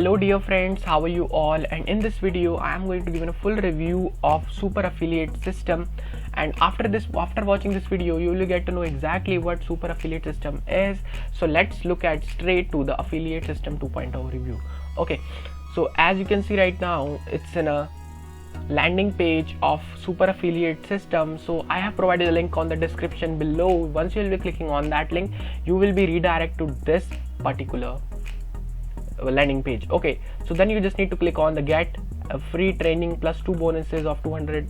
Hello dear friends, how are you all? And in this video I am going to give a full review of super affiliate system, and after watching this video you will get to know exactly what super affiliate system is. So let's look at straight to the affiliate system 2.0 review. Okay, so as you can see right now, it's in a landing page of super affiliate system. So I have provided a link on the description below. Once you will be clicking on that link, you will be redirected to this particular landing page. Okay, so then you just need to click on the get a free training plus 2 bonuses of $200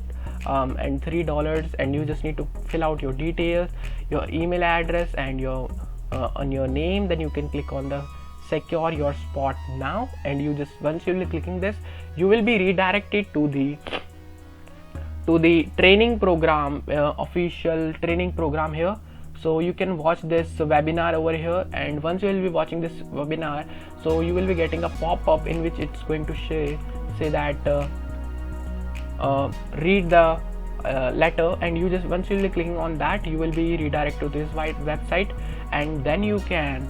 and $3, and you just need to fill out your details, your email address, and your on your name. Then you can click on the secure your spot now, and you just once you will be clicking this, you will be redirected to the training program, official training program here. So you can watch this webinar over here, and once you will be watching this webinar, so you will be getting a pop-up in which it's going to say that read the letter, and you just once you will be clicking on that, you will be redirected to this website, and then you can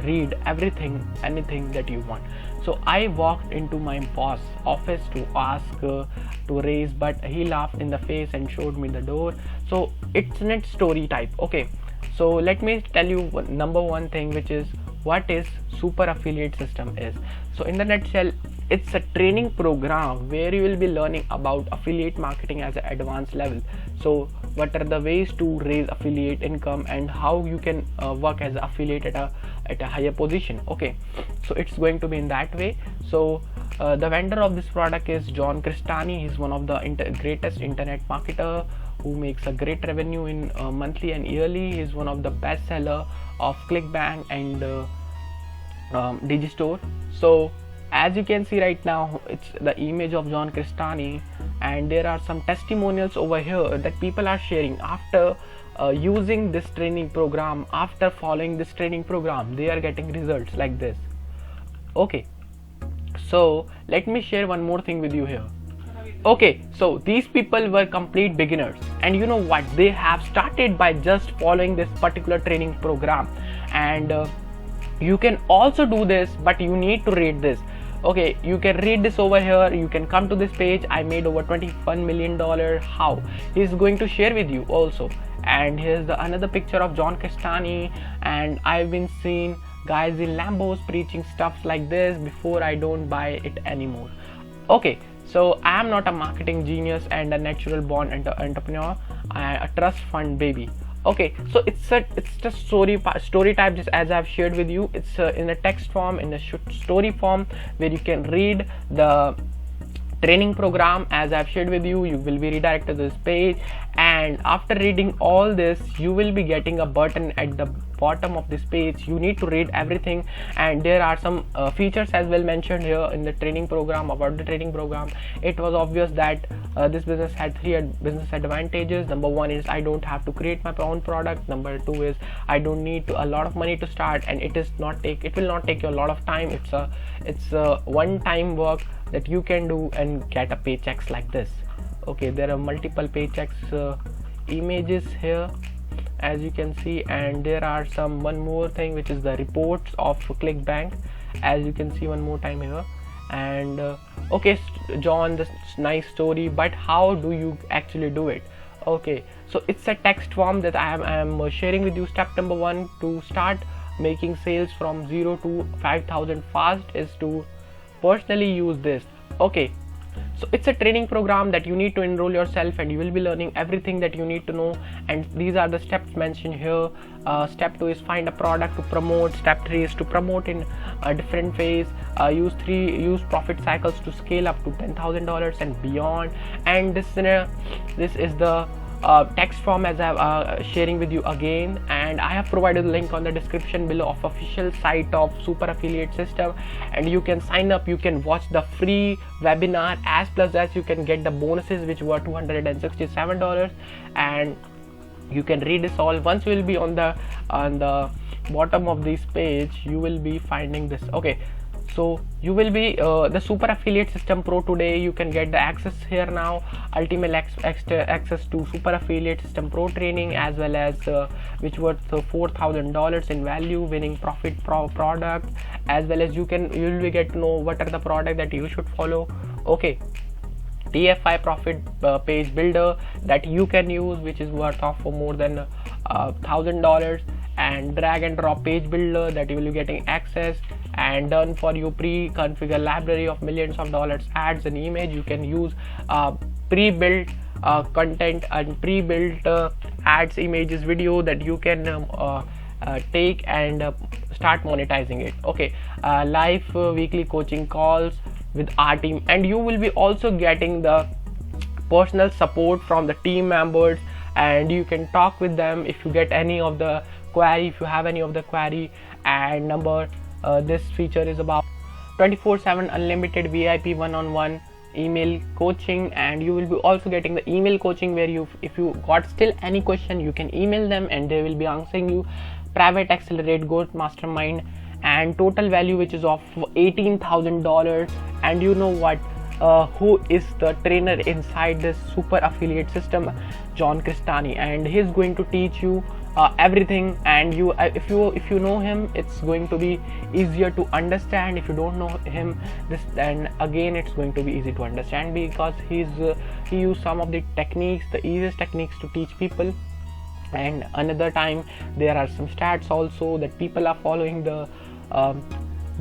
read anything that you want. So I walked into my boss office to ask to raise, but he laughed in the face and showed me the door. So it's not story type. Okay, so let me tell you number one thing, which is what is super affiliate system is. So in the nutshell, it's a training program where you will be learning about affiliate marketing as an advanced level. So what are the ways to raise affiliate income and how you can work as an affiliate at a higher position. Okay, so it's going to be in that way. So the vendor of this product is John Crestani. He's one of the greatest internet marketer who makes a great revenue in monthly and yearly. He's one of the best seller of ClickBank and Digistore. So as you can see right now, it's the image of John Crestani, and there are some testimonials over here that people are sharing after using this training program. After following this training program, they are getting results like this. Okay, so let me share one more thing with you here. Okay, so these people were complete beginners, and you know what, they have started by just following this particular training program, and you can also do this, but you need to read this. Okay, you can read this over here. You can come to this page. I made over $21 million. How? He's going to share with you also. And here's another picture of John Crestani, and I've been seeing guys in Lambos preaching stuff like this before. I don't buy it anymore. Okay, so I am not a marketing genius and a natural born entrepreneur. I am a trust fund baby. Okay, so it's just story type, just as I've shared with you. It's in a text form, in a story form, where you can read the training program. As I've shared with you, you will be redirected to this page, and after reading all this, you will be getting a button at the bottom of this page. You need to read everything, and there are some features as well mentioned here in the training program. About the training program, it was obvious that this business had 3 business advantages. Number one is I don't have to create my own product. Number two is I don't need a lot of money to start, and it will not take you a lot of time. It's a one-time work that you can do and get a paychecks like this. Okay, there are multiple paychecks images here, as you can see, and there are one more thing, which is the reports of ClickBank, as you can see one more time here. And okay, John, this nice story, but how do you actually do it? Okay, so it's a text form that I am sharing with you. Step number 1 to start making sales from 0 to 5,000 fast is to personally use this. Okay, so it's a training program that you need to enroll yourself, and you will be learning everything that you need to know, and these are the steps mentioned here. Step 2 is find a product to promote. Step 3 is to promote in a different phase. Use profit cycles to scale up to $10,000 and beyond. And this is the text form as I'm sharing with you again, and I have provided a link on the description below of official site of super affiliate system, and you can sign up. You can watch the free webinar as you can get the bonuses, which were $267, and you can read this all. Once you will be on the bottom of this page, you will be finding this. Okay, So you will be the Super Affiliate System Pro today. You can get the access here now, ultimate access to Super Affiliate System Pro training, as well as which worth $4,000 in value, winning profit product, as well as you will be get to know what are the product that you should follow. Okay, TFI profit page builder that you can use, which is worth of more than $1,000, and drag and drop page builder that you will be getting access, and done for you pre-configure library of millions of dollars ads and image. You can use pre-built content and pre-built ads, images, video that you can take and start monetizing it. Okay, live weekly coaching calls with our team, and you will be also getting the personal support from the team members, and you can talk with them if you get any of the query, if you have any of the query. And number this feature is about 24/7 unlimited VIP one-on-one email coaching, and you will be also getting the email coaching where if you got still any question, you can email them and they will be answering you. Private accelerate growth mastermind, and total value which is of $18,000. And you know what, who is the trainer inside this Super Affiliate System? John Crestani, and he's going to teach you everything. And you if you know him, it's going to be easier to understand. If you don't know him, then again it's going to be easy to understand, because he used some of the techniques, the easiest techniques to teach people. And another time there are some stats also that people are following the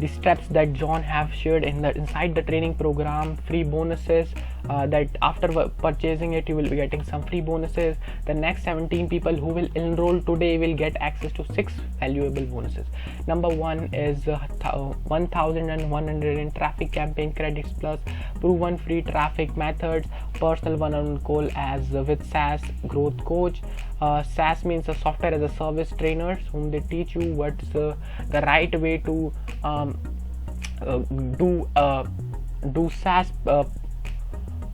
steps that John have shared inside the training program. Free bonuses that after purchasing it you will be getting some free bonuses. The next 17 people who will enroll today will get access to 6 valuable bonuses. Number 1 is 1,100 in traffic campaign credits plus proven free traffic methods, personal one-on-one call as with SaaS growth coach. SaaS means a software as a service trainers whom they teach you what's the right way to do SaaS,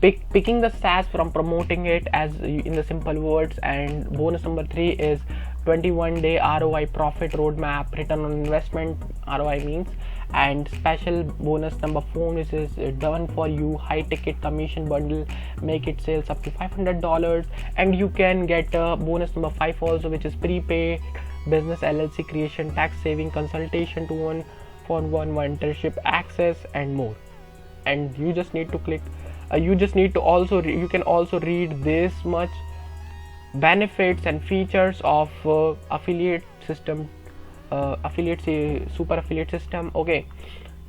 picking the SaaS from promoting it as in the simple words. And bonus number 3 is 21-day ROI profit roadmap, return on investment ROI means. And special bonus number 4, which is done for you high ticket commission bundle, make it sales up to $500. And you can get bonus number 5 also, which is prepaid business LLC creation, tax saving consultation, 2-1-for-1 mentorship access, and more. And you just need to click you can also read this much benefits and features of affiliate system, Super Affiliate System. Okay,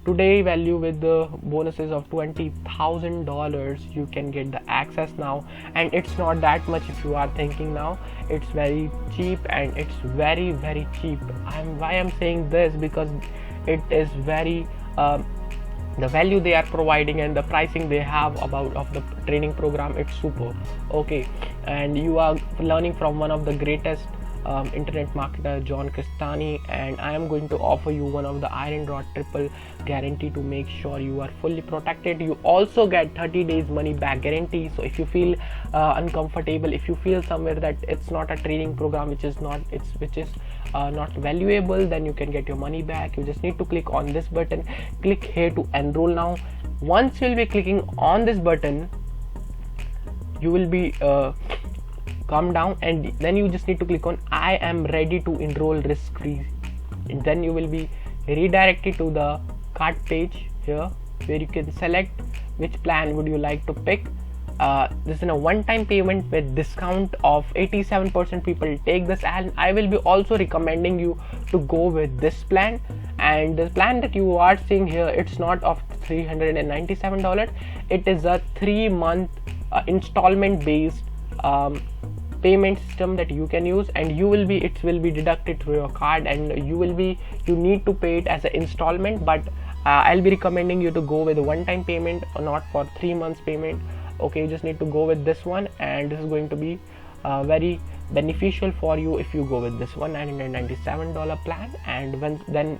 today value with the bonuses of $20,000 you can get the access now. And it's not that much if you are thinking now, it's very cheap, and it's very very cheap. Why I'm saying this, because it is very the value they are providing and the pricing they have of the training program, it's super. Okay, and you are learning from one of the greatest internet marketer, John Crestani, and I am going to offer you one of the Iron Rod triple guarantee to make sure you are fully protected. You also get 30 days money back guarantee. So if you feel uncomfortable, if you feel somewhere that it's not a training program which is not valuable, then you can get your money back. You just need to click on this button, click here to enroll now. Once you'll be clicking on this button, you will be come down, and then you just need to click on I am ready to enroll risk free, and then you will be redirected to the cart page here, where you can select which plan would you like to pick. This is a one-time payment with discount of 87% people take this, and I will be also recommending you to go with this plan. And the plan that you are seeing here, it's not of $397, it is a 3-month installment based payment system that you can use, and it will be deducted through your card, and you need to pay it as an installment. But I'll be recommending you to go with a one-time payment, or not for 3 months payment. Okay, you just need to go with this one, and this is going to be very beneficial for you if you go with this $197 plan. And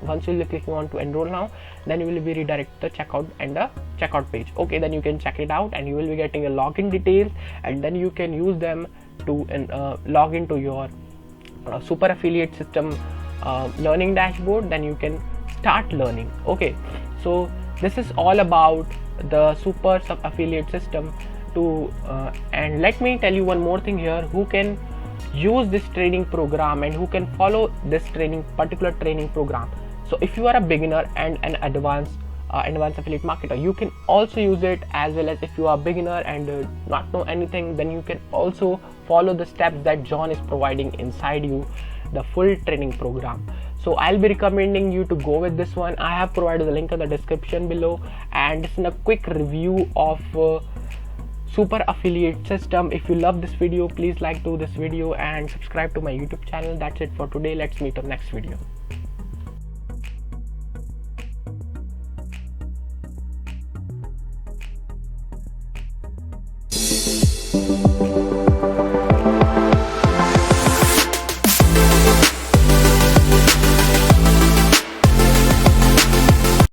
once you'll be clicking on to enroll now, then you will be redirected to the checkout and the checkout page. Okay, then you can check it out, and you will be getting a login details, and then you can use them to log into your Super Affiliate System learning dashboard. Then you can start learning. Okay, So this is all about the super sub affiliate system. And let me tell you one more thing here, who can use this training program and who can follow this particular training program. So if you are a beginner and an advanced affiliate marketer, you can also use it, as well as if you are a beginner and not know anything, then you can also follow the steps that John is providing inside you, the full training program. So I'll be recommending you to go with this one. I have provided the link in the description below, and it's in a quick review of super affiliate system. If you love this video, please like to this video and subscribe to my YouTube channel. That's it for today. Let's meet on next video.